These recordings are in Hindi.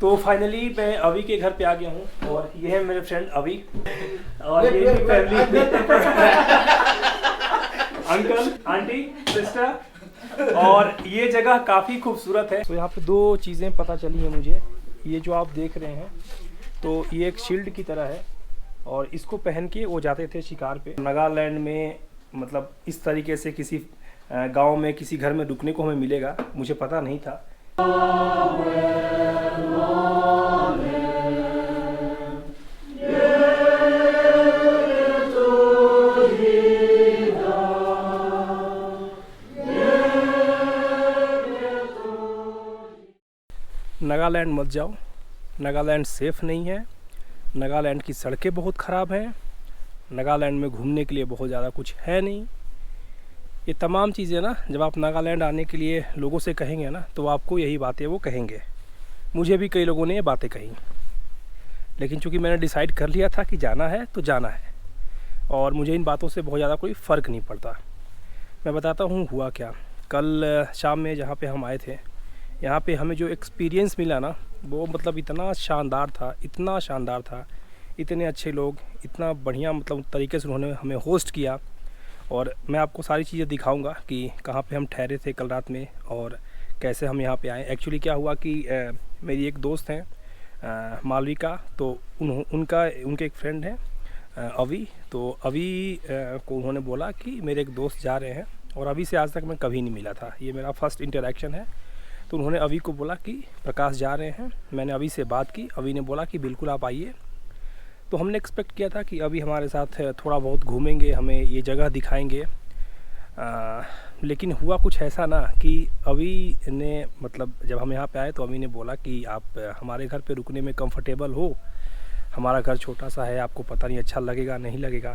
तो फाइनली मैं अभी के घर पे आ गया हूँ और ये है मेरे फ्रेंड अभी और ये फैमिली अंकल आंटी सिस्टर और ये जगह काफ़ी खूबसूरत है। तो यहाँ पे 2 चीज़ें पता चली हैं मुझे। ये जो आप देख रहे हैं तो ये एक शील्ड की तरह है और इसको पहन के वो जाते थे शिकार पे। नागालैंड में मतलब इस तरीके से किसी गांव में किसी घर में रुकने को हमें मिलेगा, मुझे पता नहीं था। नागालैंड मत जाओ, नागालैंड सेफ़ नहीं है, नागालैंड की सड़कें बहुत ख़राब हैं, नागालैंड में घूमने के लिए बहुत ज़्यादा कुछ है नहीं। ये तमाम चीज़ें ना जब आप नागालैंड आने के लिए लोगों से कहेंगे ना तो आपको यही बातें वो कहेंगे। मुझे भी कई लोगों ने ये बातें कही, लेकिन चूँकि मैंने डिसाइड कर लिया था कि जाना है तो जाना है और मुझे इन बातों से बहुत ज़्यादा कोई फ़र्क नहीं पड़ता। मैं बताता हूँ हुआ क्या। कल शाम में जहाँ पे हम आए थे, यहाँ पे हमें जो एक्सपीरियंस मिला ना वो मतलब इतना शानदार था, इतना शानदार था। इतने अच्छे लोग, इतना बढ़िया मतलब तरीके से उन्होंने हमें होस्ट किया और मैं आपको सारी चीज़ें दिखाऊंगा कि कहाँ पे हम ठहरे थे कल रात में और कैसे हम यहाँ पे आए। एक्चुअली क्या हुआ कि मेरी एक दोस्त हैं मालविका, तो उनके एक फ्रेंड हैं अभी। तो अभी को उन्होंने बोला कि मेरे एक दोस्त जा रहे हैं और अभी से आज तक मैं कभी नहीं मिला था, ये मेरा फर्स्ट इंटरेक्शन है। तो उन्होंने अभी को बोला कि प्रकाश जा रहे हैं। मैंने अभी से बात की, अभी ने बोला कि बिल्कुल आप आइए। तो हमने एक्सपेक्ट किया था कि अभी हमारे साथ थोड़ा बहुत घूमेंगे, हमें ये जगह दिखाएंगे। लेकिन हुआ कुछ ऐसा ना कि अभी ने मतलब जब हम यहाँ पे आए तो अभी ने बोला कि आप हमारे घर पे रुकने में कंफर्टेबल हो, हमारा घर छोटा सा है, आपको पता नहीं अच्छा लगेगा नहीं लगेगा।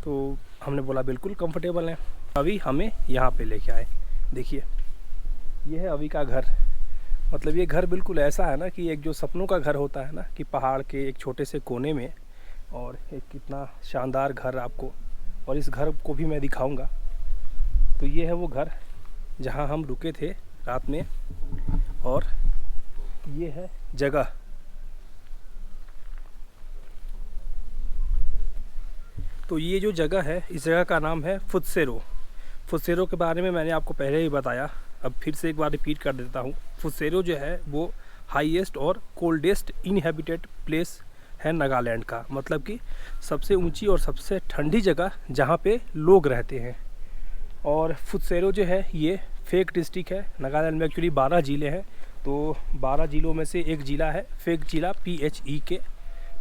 तो हमने बोला बिल्कुल कंफर्टेबल हैं। अभी हमें यहाँ पे लेके आए। देखिए ये है अभी का घर। मतलब ये घर बिल्कुल ऐसा है ना कि एक जो सपनों का घर होता है ना कि पहाड़ के एक छोटे से कोने में, और एक कितना शानदार घर आपको, और इस घर को भी मैं दिखाऊंगा। तो ये है वो घर जहां हम रुके थे रात में और ये है जगह। तो ये जो जगह है इस जगह का नाम है फुत्सेरो। फुत्सेरो के बारे में मैंने आपको पहले ही बताया, अब फिर से एक बार रिपीट कर देता हूँ। फुत्सेरो जो है वो हाईएस्ट और कोल्डेस्ट इनहेबिटेड प्लेस है नागालैंड का, मतलब कि सबसे ऊंची और सबसे ठंडी जगह जहाँ पे लोग रहते हैं। और फुत्सेरो जो है ये फेक डिस्ट्रिक्ट है। नागालैंड में एक्चुअली 12 ज़िले हैं, तो 12 ज़िलों में से एक ज़िला है फेक ज़िला PHEK।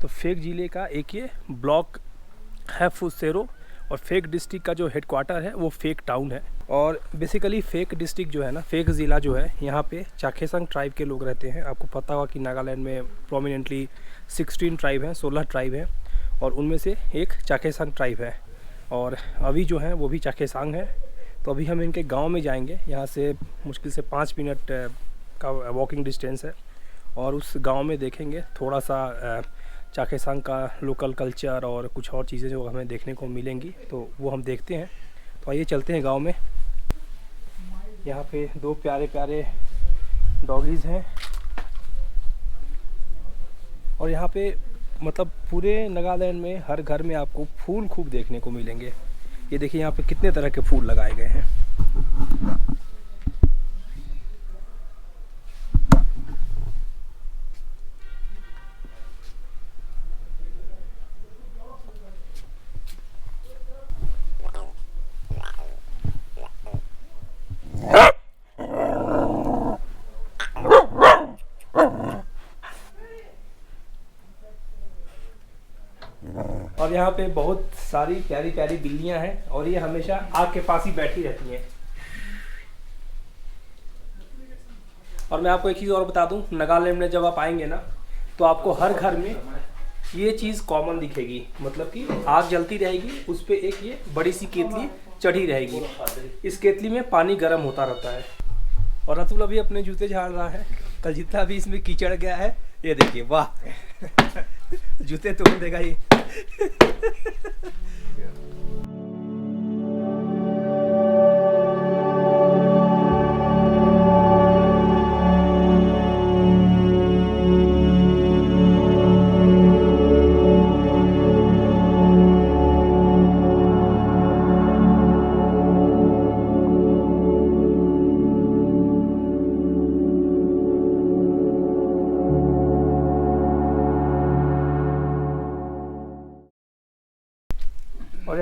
तो फेक ज़िले का एक ये ब्लॉक है फुत्सेरो, और फेक डिस्ट्रिक्ट का जो हेडक्वार्टर है वो फेक टाउन है। और बेसिकली फेक डिस्ट्रिक्ट जो है ना, फेक ज़िला जो है, यहाँ पे चाखेसांग ट्राइब के लोग रहते हैं। आपको पता होगा कि नागालैंड में प्रोमिनेंटली 16 ट्राइब हैं, 16 ट्राइब हैं, और उनमें से एक चाखेसांग ट्राइब है। और अभी जो है वो भी चाखेसांग है। तो अभी हम इनके गांव में जाएंगे, यहाँ से मुश्किल से 5 मिनट का वॉकिंग डिस्टेंस है, और उस गाँव में देखेंगे थोड़ा सा चाखेसांग का लोकल कल्चर और कुछ और चीज़ें जो हमें देखने को मिलेंगी, तो वो हम देखते हैं। तो आइए चलते हैं गांव में। यहाँ पे 2 प्यारे प्यारे डॉगीज़ हैं, और यहाँ पे मतलब पूरे नागालैंड में हर घर में आपको फूल खूब देखने को मिलेंगे। ये देखिए यहाँ पे कितने तरह के फूल लगाए गए हैं। और यहाँ पे बहुत सारी प्यारी प्यारी बिल्लियां हैं, और ये हमेशा आग के पास ही बैठी रहती हैं। और मैं आपको एक चीज़ और बता दूं, नागालैंड में जब आप आएंगे ना तो आपको हर घर में ये चीज़ कॉमन दिखेगी, मतलब कि आग जलती रहेगी, उस पर एक ये बड़ी सी केतली चढ़ी रहेगी। इस केतली में पानी गर्म होता रहता है। और रतुल अभी अपने जूते झाड़ रहा है, कल जितना भी इसमें कीचड़ गया है, ये देखिए, वाह जूते तोड़ देगा ये।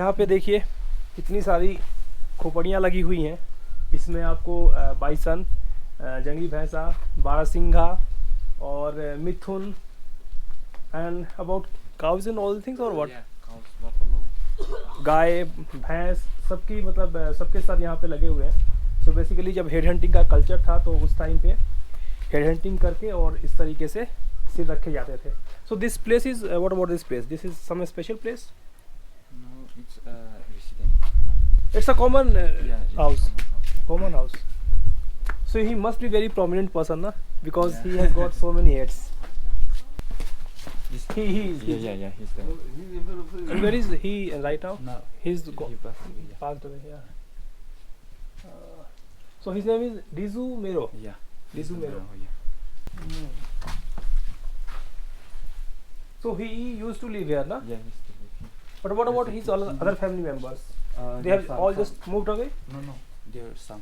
यहाँ पे देखिए कितनी सारी खोपड़ियाँ लगी हुई हैं। इसमें आपको बाइसन, जंगली भैंसा, बारहसिंघा और मिथुन and about cows and all things or what, गाय भैंस सबकी मतलब सबके साथ यहाँ पे लगे हुए हैं। सो बेसिकली जब हेड हंटिंग का कल्चर था तो उस टाइम पे हेड हंटिंग करके और इस तरीके से सिर रखे जाते थे। So this place is what about this place, this is some special place? No, it's resident. It's a common Yeah, it's house. common Common house. So he must be very prominent person, na? Because he has got so many heads. This, He is. yeah, he's the. And where is he right now? No, He's he passed away. Yeah. passed away. Yeah. So his name is Dizu Mero. Yeah. Dizu Mero. Yeah. So he used to live here, na? Yeah, he's still living. But what about his other family members? They have some- all some- just moved away. No, there are some.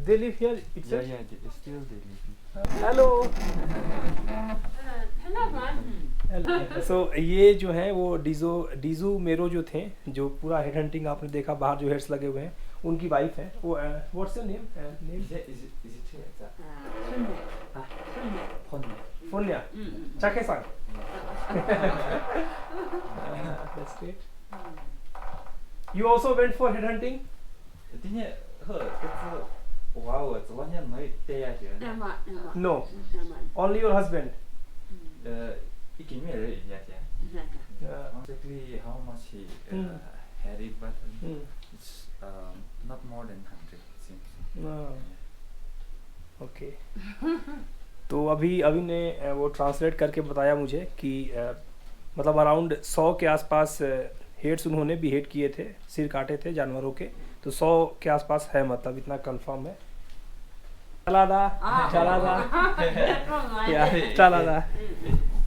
They live here Yeah, itself. they still they live. Hello. So ये जो है वो डीजू मेरो जो थे, जो पूरा हेड हंटिंग आपने देखा बाहर जो हेड्स लगे हुए हैं, उनकी वाइफ है वो। What's your name? Is it here? फोन्या चाके सांग। That's great. You also went for head hunting? Tinha it's wow, it's one year no day No, only your husband. It came here, yeah. Exactly how much he had it, but it's not more than 100 it seems. Okay. तो अभी ने वो ट्रांसलेट करके बताया मुझे कि मतलब अराउंड 100 के आसपास हेड्स उन्होंने भी हेड किए थे, सिर काटे थे जानवरों के। तो 100 के आसपास है, मतलब इतना कंफर्म है। चला दा।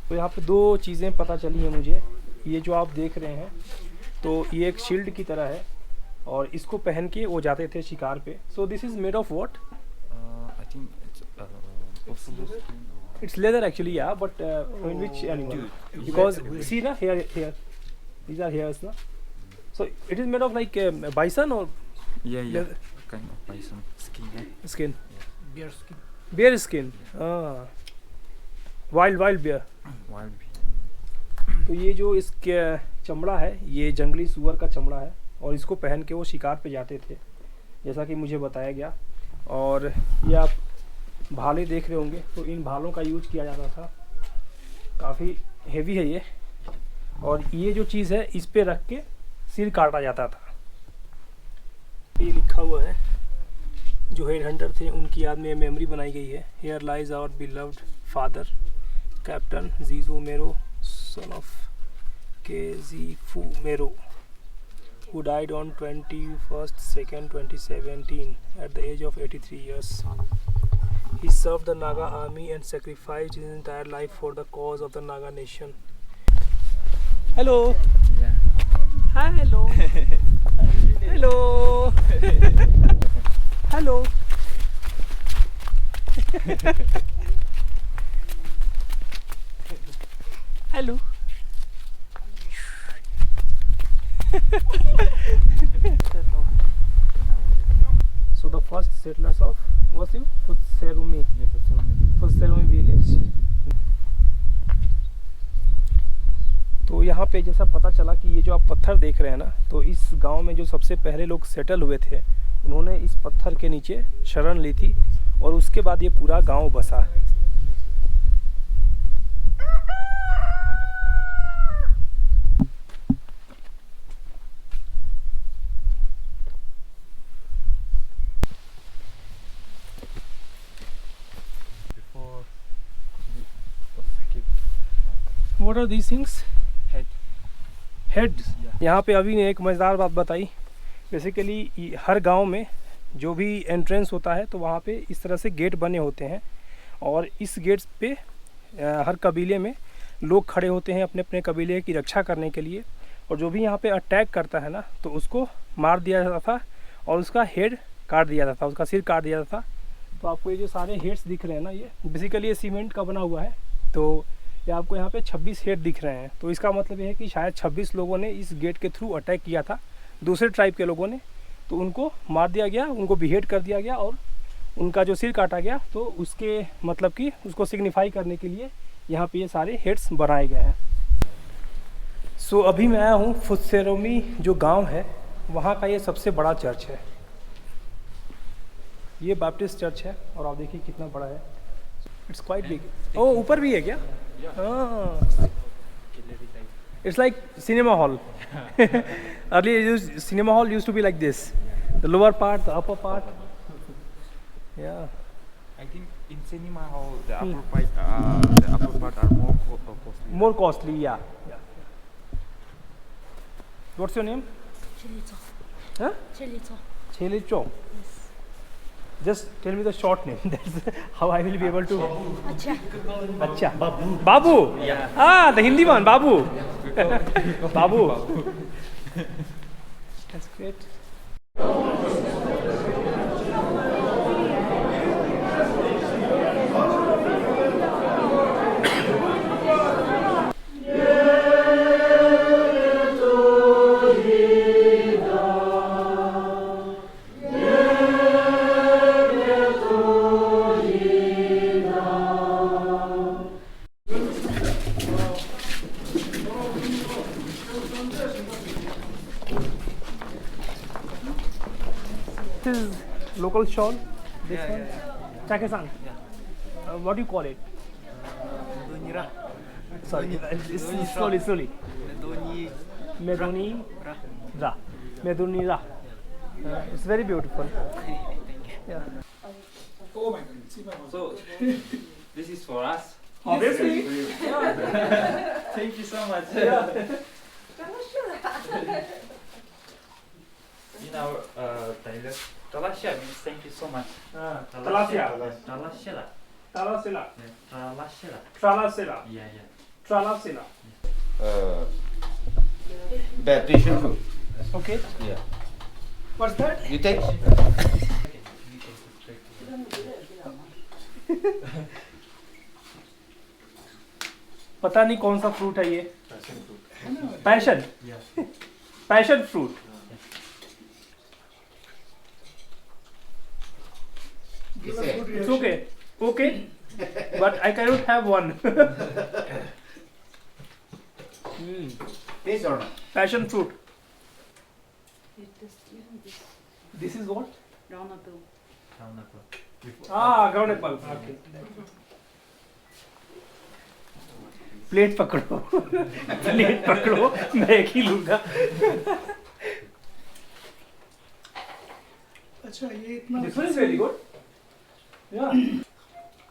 तो यहाँ पे दो चीज़ें पता चली हैं मुझे। ये जो आप देख रहे हैं तो ये एक शील्ड की तरह है और इसको पहन के वो जाते थे शिकार पे। So this is made of what? I think it's buffalo skin or It's leather actually, yeah, but in which animal? Because see na here, these are hairs na. So it is made of like bison or yeah, leather kind of bison skin. skin? Bear skin. Bear skin. Ah, wild bear. Wild bear. तो ये जो इसके चमड़ा है ये जंगली सुअर का चमड़ा है और इसको पहन के वो शिकार पे जाते थे, जैसा कि मुझे बताया गया। और ये आप भाले देख रहे होंगे, तो इन भालों का यूज किया जाता था। काफ़ी हेवी है ये, और ये जो चीज़ है इस पे रख के सिर काटा जाता था। ये लिखा हुआ है, जो हेड हंटर थे उनकी याद में ये मेमोरी बनाई गई है। Here lies our beloved father captain Jiju मेरो, son of Kezifu Mero, who died on 21/2/2017 at the age of 83 years. He served the Naga army and sacrificed his entire life for the cause of the Naga nation. Hello. Yeah. Hello. Hello. Hello. Hello. So the first settlers of was you Futserumi village. तो यहाँ पे जैसा पता चला कि ये जो आप पत्थर देख रहे हैं ना, तो इस गांव में जो सबसे पहले लोग सेटल हुए थे उन्होंने इस पत्थर के नीचे शरण ली थी और उसके बाद ये पूरा गांव बसा। What are these things? Heads. यहाँ पे अभी ने एक मज़ेदार बात बताई। बेसिकली हर गांव में जो भी एंट्रेंस होता है तो वहाँ पे इस तरह से गेट बने होते हैं और इस गेट्स पे हर कबीले में लोग खड़े होते हैं अपने अपने कबीले की रक्षा करने के लिए, और जो भी यहाँ पे अटैक करता है ना तो उसको मार दिया जाता था और उसका हेड काट दिया जाता था, उसका सिर काट दिया जाता था। तो आपको ये जो सारे हेड्स दिख रहे हैं ना, ये बेसिकली ये सीमेंट का बना हुआ है। तो ये आपको यहाँ पे 26 हेड दिख रहे हैं। तो इसका मतलब ये है कि शायद 26 लोगों ने इस गेट के थ्रू अटैक किया था दूसरे ट्राइब के लोगों ने, तो उनको मार दिया गया, उनको बिहेड कर दिया गया और उनका जो सिर काटा गया। तो उसके मतलब कि उसको सिग्निफाई करने के लिए यहाँ पे ये सारे हेड्स बनाए गए हैं। सो अभी मैं आया हूँ फुत्सेरोमी जो गांव है, वहाँ का ये सबसे बड़ा चर्च है। ये बैप्टिस्ट चर्च है और आप देखिए कितना बड़ा है। It's quite big. ओ ऊपर भी है क्या? It's like cinema hall. Early cinema hall used to be like this, the lower part, the upper part. Yeah. I think in cinema hall the upper part are more costly. More costly, yeah. What's your name? Chilicho. Huh? Chilicho. Chelicho. Yes. Just tell me the short name. That's how I will be able to. Acha. Acha. Babu. Babu. Yeah. Ah, the Hindi one, Babu. Babu. That's great. This is local shawl. This one. Take-san. What do you call it? Medonira. Sorry, slowly. Medoni Ra. Medoni Ra. It's very beautiful. Yeah. Oh my god, see my mouth. So this is for us. Obviously. Thank you so much. In our dialect, Talasya means thank you so much. Talasya. Talasya. Talasila. Talasya. Tralasila. Yeah. Tralasila. Baptisian food. Okay. Yeah. What's that? You take? पता नहीं कौन सा फ्रूट है ये। Passion. Passion fruit. It's okay. Okay. But I cannot have one. Taste or not? Passion fruit. This This is what? brown apple. Ah, ground apple. Okay. Plate पकड़ो। प्लेट पकड़ो, मैं एक ही लूँगा। अच्छा ये इतना This one is very good. Yeah.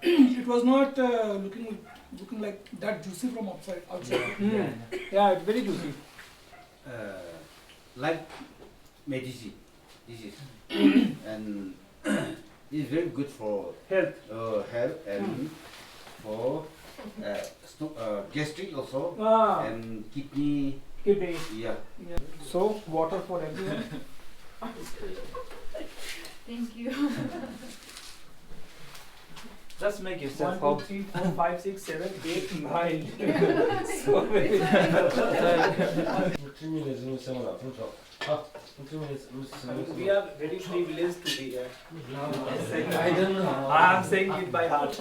it was not looking like that juicy from outside. Mm. Yeah, it's very juicy. Like medicine. This is. And this is very good for Health. health and for gastric also Ah, and kidney. kidney. Yeah. So water for everyone. Thank you. Just make 1, yourself 2, hope. 3, 4, 5, 6, 7, 8, 9. So many. We are very privileged to be here. I don't know. I am saying it by heart.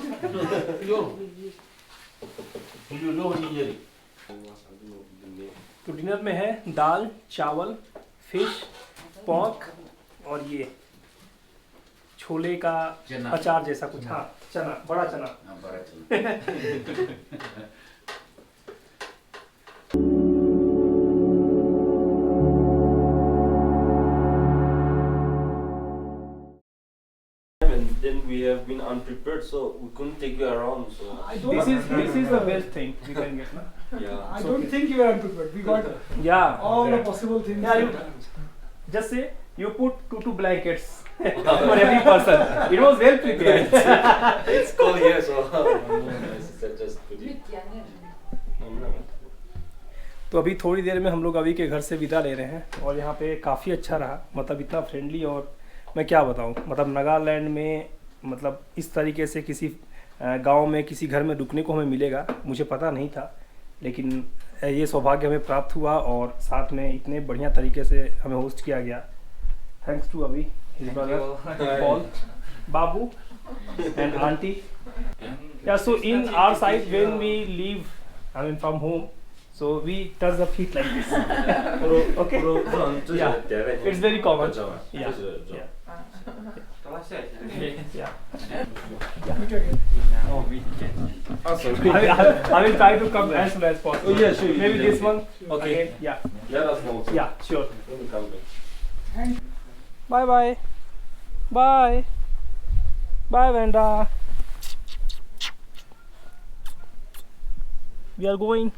तो डिनर में है दाल, चावल, फिश, पॉर्क और ये छोले का चना। अचार जैसा कुछ। हाँ, चना, बड़ा चना। And then we have been unprepared, so we couldn't take you around. So This is the best thing we can get. Na? yeah. I don't think you were unprepared. We got Yeah. all the possible things. Yeah, you, just say you put two blankets for every person. It was well prepared. It's cold here, so my sister just put it. तो अभी थोड़ी देर में हम लोग अभी के घर से विदा ले रहे हैं और यहाँ पे काफ़ी अच्छा रहा, मतलब इतना फ्रेंडली, और मैं क्या बताऊँ, मतलब नागालैंड में मतलब इस तरीके से किसी गांव में किसी घर में रुकने को हमें मिलेगा मुझे पता नहीं था, लेकिन ये सौभाग्य हमें प्राप्त हुआ और साथ में इतने बढ़िया तरीके से हमें होस्ट किया गया। थैंक्स टू अभी, his brother Paul, Babu and aunty. Yeah, so in our side when we leave, I mean from home, so we touch the feet like this. Okay? Yeah, it's very common. Yeah, yeah. Yeah. I will try to come as soon as possible. Oh, yeah, sure. Maybe this one. Okay. Again. Yeah. Let us know. Yeah, sure. When you come back. Bye bye. Bye. Bye, Vanda. We are going.